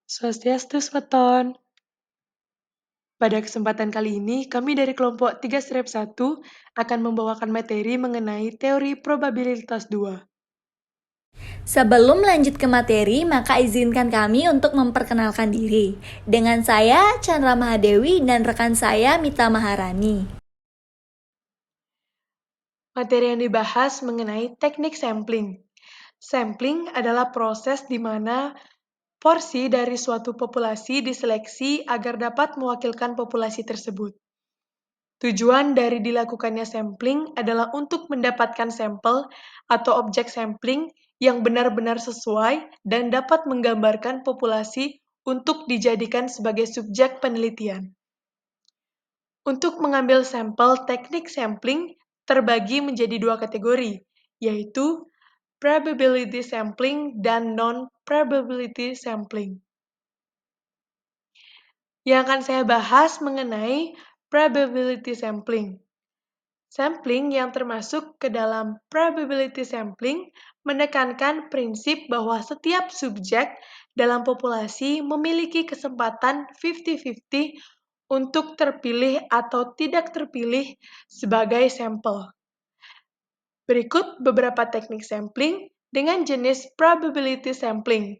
Swastiastu, Waton. Pada kesempatan kali ini, kami dari kelompok 3-1 akan membawakan materi mengenai teori probabilitas 2. Sebelum lanjut ke materi, maka izinkan kami untuk memperkenalkan diri. Dengan saya, Chandra Mahadewi, dan rekan saya, Mita Maharani. Materi yang dibahas mengenai teknik sampling. Sampling adalah proses di mana porsi dari suatu populasi diseleksi agar dapat mewakilkan populasi tersebut. Tujuan dari dilakukannya sampling adalah untuk mendapatkan sampel atau objek sampling yang benar-benar sesuai dan dapat menggambarkan populasi untuk dijadikan sebagai subjek penelitian. Untuk mengambil sampel, teknik sampling terbagi menjadi dua kategori, yaitu probability sampling dan non-probability sampling. Yang akan saya bahas mengenai probability sampling. Sampling yang termasuk ke dalam probability sampling menekankan prinsip bahwa setiap subjek dalam populasi memiliki kesempatan 50-50 untuk terpilih atau tidak terpilih sebagai sampel. Berikut beberapa teknik sampling dengan jenis probability sampling.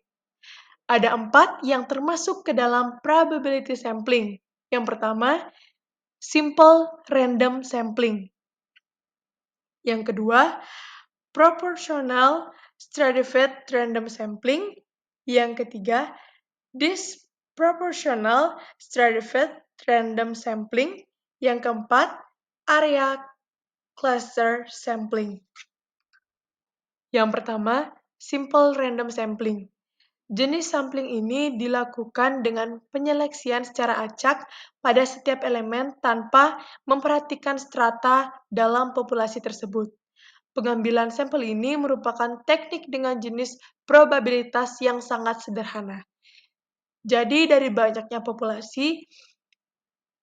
Ada 4 yang termasuk ke dalam probability sampling. Yang pertama, simple random sampling. Yang kedua, proportional stratified random sampling. Yang ketiga, disproportional stratified random sampling. Yang keempat, area cluster sampling. Yang pertama, simple random sampling. Jenis sampling ini dilakukan dengan penyeleksian secara acak pada setiap elemen tanpa memperhatikan strata dalam populasi tersebut. Pengambilan sampel ini merupakan teknik dengan jenis probabilitas yang sangat sederhana. Jadi dari banyaknya populasi,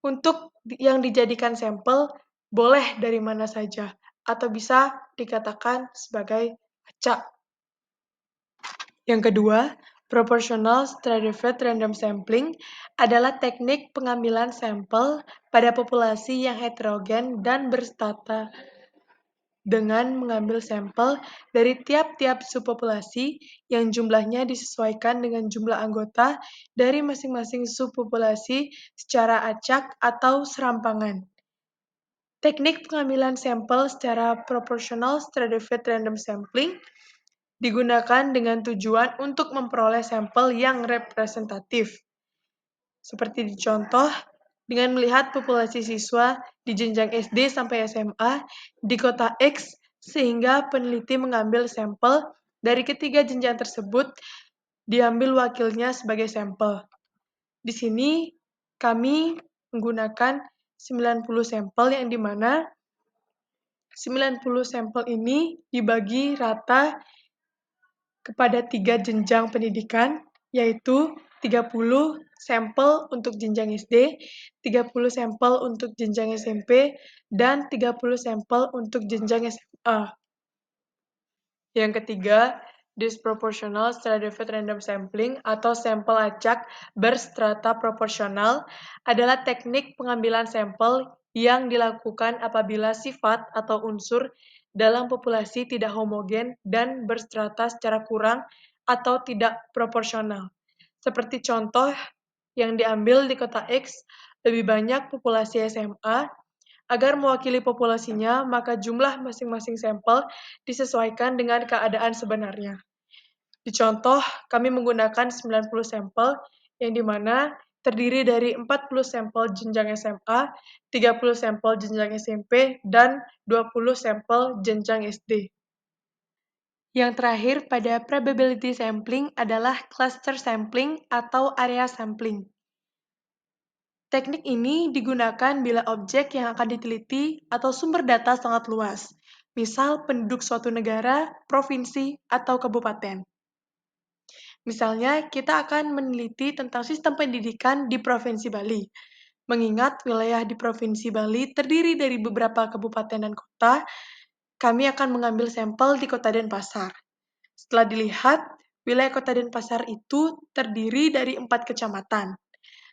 untuk yang dijadikan sampel boleh dari mana saja, atau bisa dikatakan sebagai acak. Yang kedua, proportional stratified random sampling adalah teknik pengambilan sampel pada populasi yang heterogen dan berstrata dengan mengambil sampel dari tiap-tiap subpopulasi yang jumlahnya disesuaikan dengan jumlah anggota dari masing-masing subpopulasi secara acak atau serampangan. Teknik pengambilan sampel secara proportional stratified random sampling digunakan dengan tujuan untuk memperoleh sampel yang representatif. Seperti dicontoh, dengan melihat populasi siswa di jenjang SD sampai SMA di kota X, sehingga peneliti mengambil sampel dari ketiga jenjang tersebut, diambil wakilnya sebagai sampel. Di sini kami menggunakan 90 sampel yang dimana 90 sampel ini dibagi rata kepada 3 jenjang pendidikan, yaitu 30 sampel untuk jenjang SD, 30 sampel untuk jenjang SMP, dan 30 sampel untuk jenjang SMA. Yang ketiga, disproportional stratified random sampling atau sampel acak berstrata proporsional adalah teknik pengambilan sampel yang dilakukan apabila sifat atau unsur dalam populasi tidak homogen dan berstrata secara kurang atau tidak proporsional. Seperti contoh yang diambil di kota X, lebih banyak populasi SMA. Agar mewakili populasinya, maka jumlah masing-masing sampel disesuaikan dengan keadaan sebenarnya. Di contoh, kami menggunakan 90 sampel, yang dimana terdiri dari 40 sampel jenjang SMA, 30 sampel jenjang SMP, dan 20 sampel jenjang SD. Yang terakhir pada probability sampling adalah cluster sampling atau area sampling. Teknik ini digunakan bila objek yang akan diteliti atau sumber data sangat luas, misal penduduk suatu negara, provinsi, atau kabupaten. Misalnya, kita akan meneliti tentang sistem pendidikan di Provinsi Bali. Mengingat wilayah di Provinsi Bali terdiri dari beberapa kabupaten dan kota, kami akan mengambil sampel di Kota Denpasar. Setelah dilihat, Wilayah Kota Denpasar itu terdiri dari 4 kecamatan.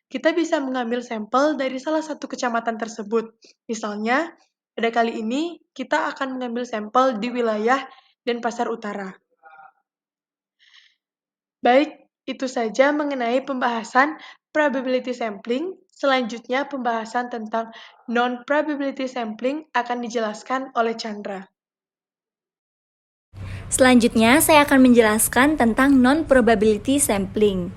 Kita bisa mengambil sampel dari salah satu kecamatan tersebut. Misalnya, pada kali ini kita akan mengambil sampel di wilayah Denpasar Utara. Baik, itu saja mengenai pembahasan probability sampling. Selanjutnya, pembahasan tentang non-probability sampling akan dijelaskan oleh Chandra. Selanjutnya, saya akan menjelaskan tentang non-probability sampling,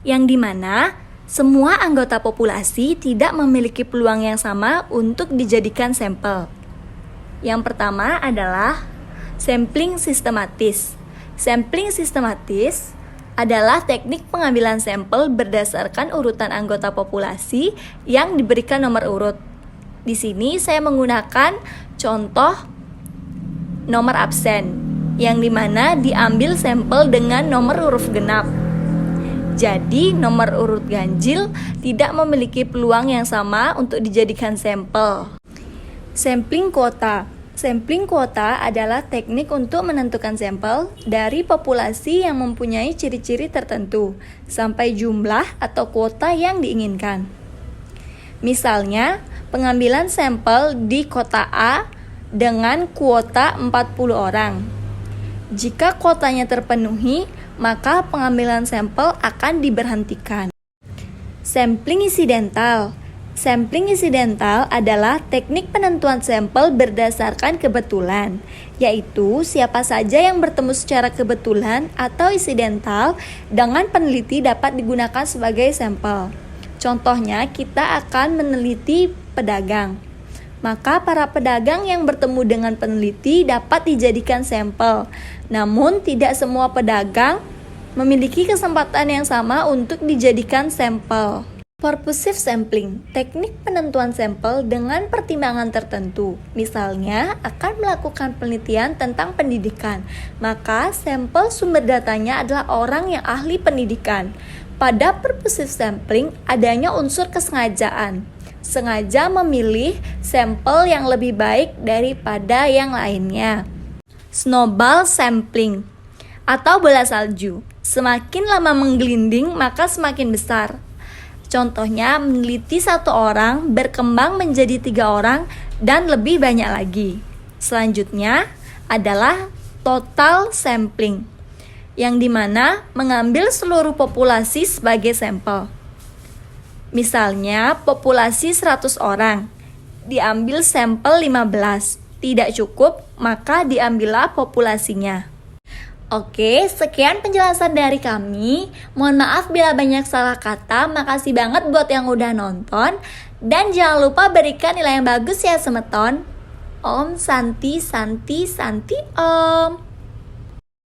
yang dimana semua anggota populasi tidak memiliki peluang yang sama untuk dijadikan sampel. Yang pertama adalah sampling sistematis. Sampling sistematis adalah teknik pengambilan sampel berdasarkan urutan anggota populasi yang diberikan nomor urut. Di sini saya menggunakan contoh nomor absen, yang dimana diambil sampel dengan nomor huruf genap. Jadi, nomor urut ganjil tidak memiliki peluang yang sama untuk dijadikan sampel. Sampling kuota. Sampling kuota adalah teknik untuk menentukan sampel dari populasi yang mempunyai ciri-ciri tertentu sampai jumlah atau kuota yang diinginkan. Misalnya, pengambilan sampel di kota A dengan kuota 40 orang. Jika kuotanya terpenuhi, maka pengambilan sampel akan diberhentikan. Sampling insidental. Sampling insidental adalah teknik penentuan sampel berdasarkan kebetulan, yaitu siapa saja yang bertemu secara kebetulan atau insidental dengan peneliti dapat digunakan sebagai sampel. Contohnya, kita akan meneliti pedagang. Maka para pedagang yang bertemu dengan peneliti dapat dijadikan sampel. Namun tidak semua pedagang memiliki kesempatan yang sama untuk dijadikan sampel. Purposive sampling, teknik penentuan sampel dengan pertimbangan tertentu. Misalnya, akan melakukan penelitian tentang pendidikan, maka sampel sumber datanya adalah orang yang ahli pendidikan. Pada purposive sampling, adanya unsur kesengajaan. Sengaja memilih sampel yang lebih baik daripada yang lainnya. Snowball sampling atau bola salju. Semakin lama menggelinding, maka semakin besar. Contohnya, meneliti 1 orang berkembang menjadi 3 orang dan lebih banyak lagi. Selanjutnya adalah total sampling, yang dimana mengambil seluruh populasi sebagai sampel. Misalnya, populasi 100 orang, diambil sampel 15. Tidak cukup, maka diambillah populasinya. Oke, sekian penjelasan dari kami. Mohon maaf bila banyak salah kata. Makasih banget buat yang udah nonton. Dan jangan lupa berikan nilai yang bagus ya semeton. Om Santi Santi Santi Om.